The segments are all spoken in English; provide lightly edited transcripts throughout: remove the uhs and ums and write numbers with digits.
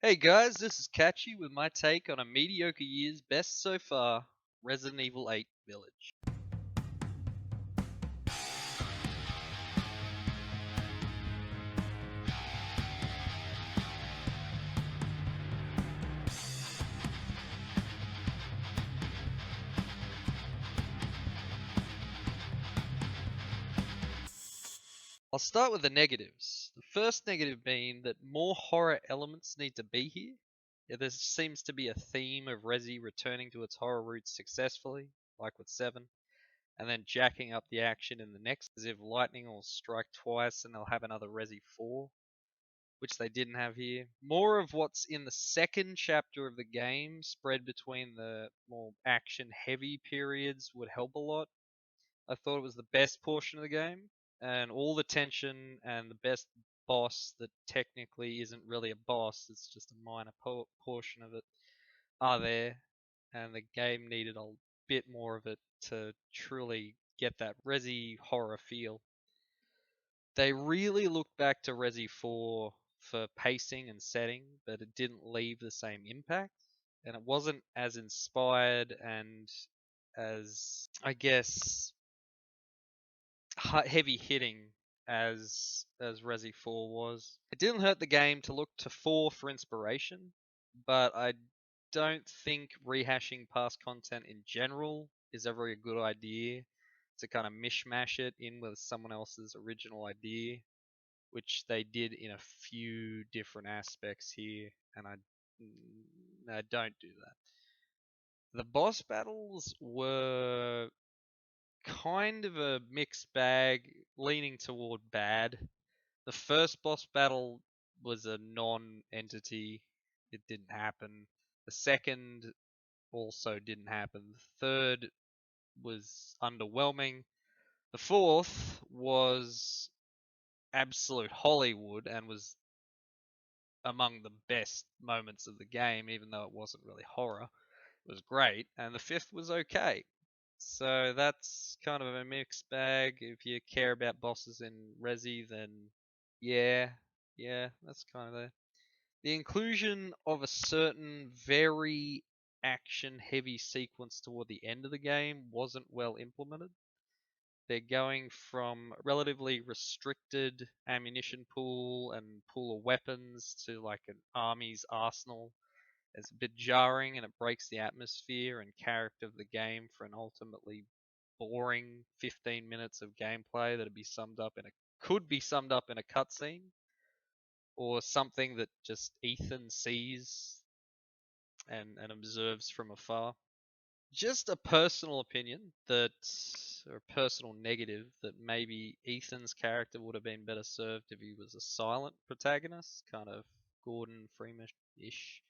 Hey guys, this is Katchy with my take on a mediocre year's best so far, Resident Evil 8 Village. I'll start with the negatives. The first negative being that more horror elements need to be here. Yeah, there seems to be a theme of Resi returning to its horror roots successfully, like with 7, and then jacking up the action in the next as if lightning will strike twice and they'll have another Resi 4, which they didn't have here. More of what's in the second chapter of the game spread between the more action heavy periods would help a lot. I thought it was the best portion of the game, and all the tension and the best boss that technically isn't really a boss, it's just a minor portion of it, are there, and the game needed a bit more of it to truly get that Resi horror feel. They really looked back to Resi 4 for pacing and setting, but it didn't leave the same impact. And it wasn't as inspired and as, I guess, heavy hitting as Resi 4 was. It didn't hurt the game to look to 4 for inspiration, but I don't think rehashing past content in general is ever a good idea to kind of mishmash it in with someone else's original idea, which they did in a few different aspects here, and I don't do that. The boss battles were kind of a mixed bag, leaning toward bad. The first boss battle was a non-entity; it didn't happen. The second also didn't happen. The third was underwhelming. The fourth was absolute Hollywood and was among the best moments of the game, even though it wasn't really horror. It was great, and the fifth was okay. So that's kind of a mixed bag. If you care about bosses in Resi, then yeah, yeah, that's kind of there. The inclusion of a certain very action heavy sequence toward the end of the game wasn't well implemented. They're going from a relatively restricted ammunition pool and pool of weapons to like an army's arsenal. It's a bit jarring and it breaks the atmosphere and character of the game for an ultimately boring 15 minutes of gameplay that'd be summed up in a could be summed up in a cutscene or something that just Ethan sees and observes from afar. Just a personal opinion that, or a personal negative, that maybe Ethan's character would have been better served if he was a silent protagonist, kind of Gordon Freeman-ish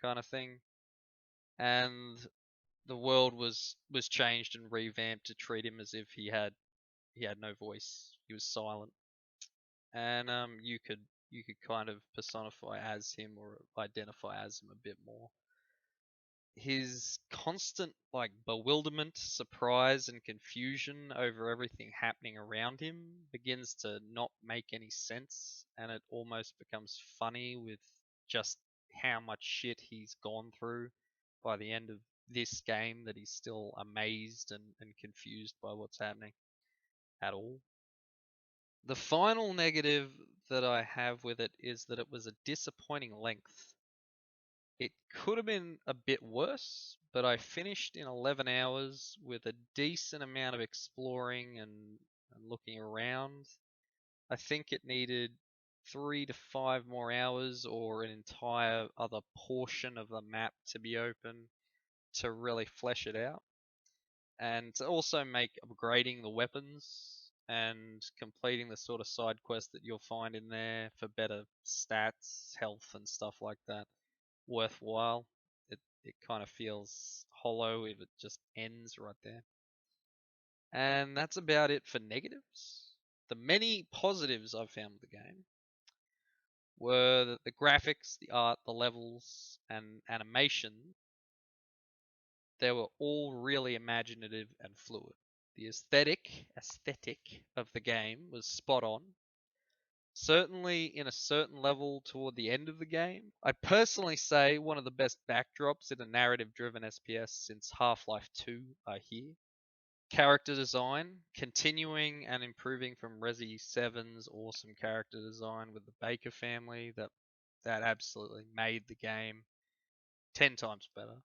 kind of thing, and the world was changed and revamped to treat him as if he had no voice, he was silent, and you could kind of personify as him or identify as him a bit more. His constant like bewilderment, surprise, and confusion over everything happening around him begins to not make any sense, and it almost becomes funny with just how much shit he's gone through by the end of this game that he's still amazed and confused by what's happening at all. The final negative that I have with it is that it was a disappointing length. It could have been a bit worse, but I finished in 11 hours with a decent amount of exploring and looking around. I think it needed 3 to 5 more hours or an entire other portion of the map to be open to really flesh it out. And to also make upgrading the weapons and completing the sort of side quest that you'll find in there for better stats, health, and stuff like that worthwhile. It kind of feels hollow if it just ends right there. And that's about it for negatives. The many positives I've found with the game were that the graphics, the art, the levels, and animation, they were all really imaginative and fluid. The aesthetic of the game was spot on. certainly in a certain level toward the end of the game. I'd personally say one of the best backdrops in a narrative driven SPS since Half Life 2 are here. Character design, continuing and improving from Resi 7's awesome character design with the Baker family that absolutely made the game 10 times better.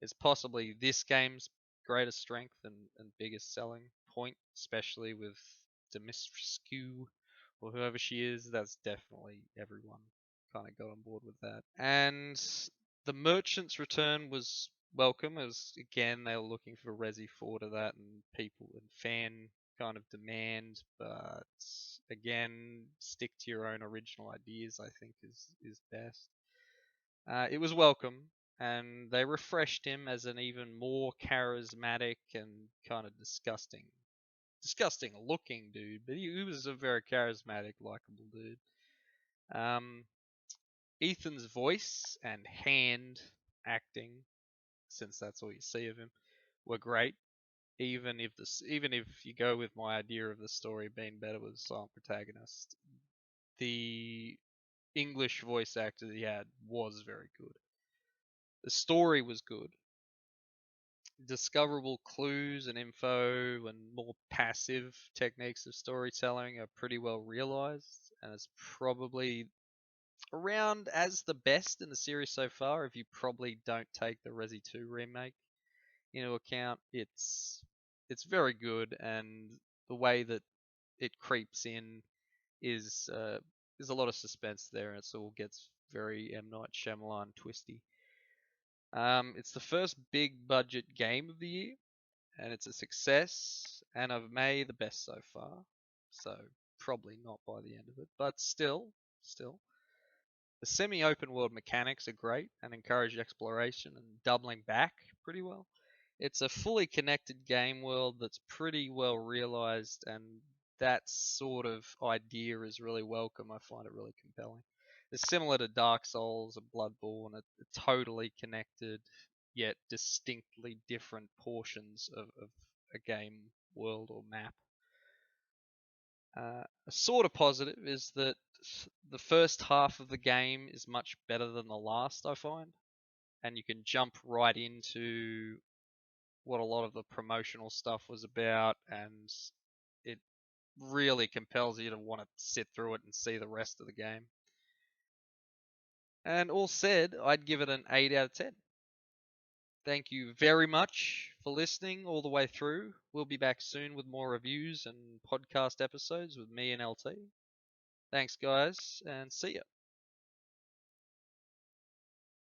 It's possibly this game's greatest strength and biggest selling point, especially with Demiscu or whoever she is. That's definitely everyone kind of got on board with that. And the Merchant's return was welcome, as again they were looking for Resi 4 to that and people and fan kind of demand, but again, stick to your own original ideas, I think is best. It was welcome, and they refreshed him as an even more charismatic and kind of disgusting looking dude, but he was a very charismatic, likable dude. Um, Ethan's voice and hand acting, since that's all you see of him, were great. Even if you go with my idea of the story being better with a silent protagonist, the English voice actor that he had was very good. The story was good. Discoverable clues and info and more passive techniques of storytelling are pretty well realized, and it's probably around as the best in the series so far. If you probably don't take the Resi 2 remake into account, it's very good, and the way that it creeps in is there's a lot of suspense there, and it all gets very M Night Shyamalan twisty. It's the first big budget game of the year, and it's a success, and I've made the best so far. So probably not by the end of it, but still. The semi-open world mechanics are great and encourage exploration and doubling back pretty well. It's a fully connected game world that's pretty well realized, and that sort of idea is really welcome. I find it really compelling. It's similar to Dark Souls and Bloodborne, a totally connected yet distinctly different portions of a game world or map. A sort of positive is that the first half of the game is much better than the last, I find, and you can jump right into what a lot of the promotional stuff was about, and it really compels you to want to sit through it and see the rest of the game. And all said, I'd give it an 8 out of 10. Thank you very much for listening all the way through. We'll be back soon with more reviews and podcast episodes with me and LT. Thanks, guys, and see ya.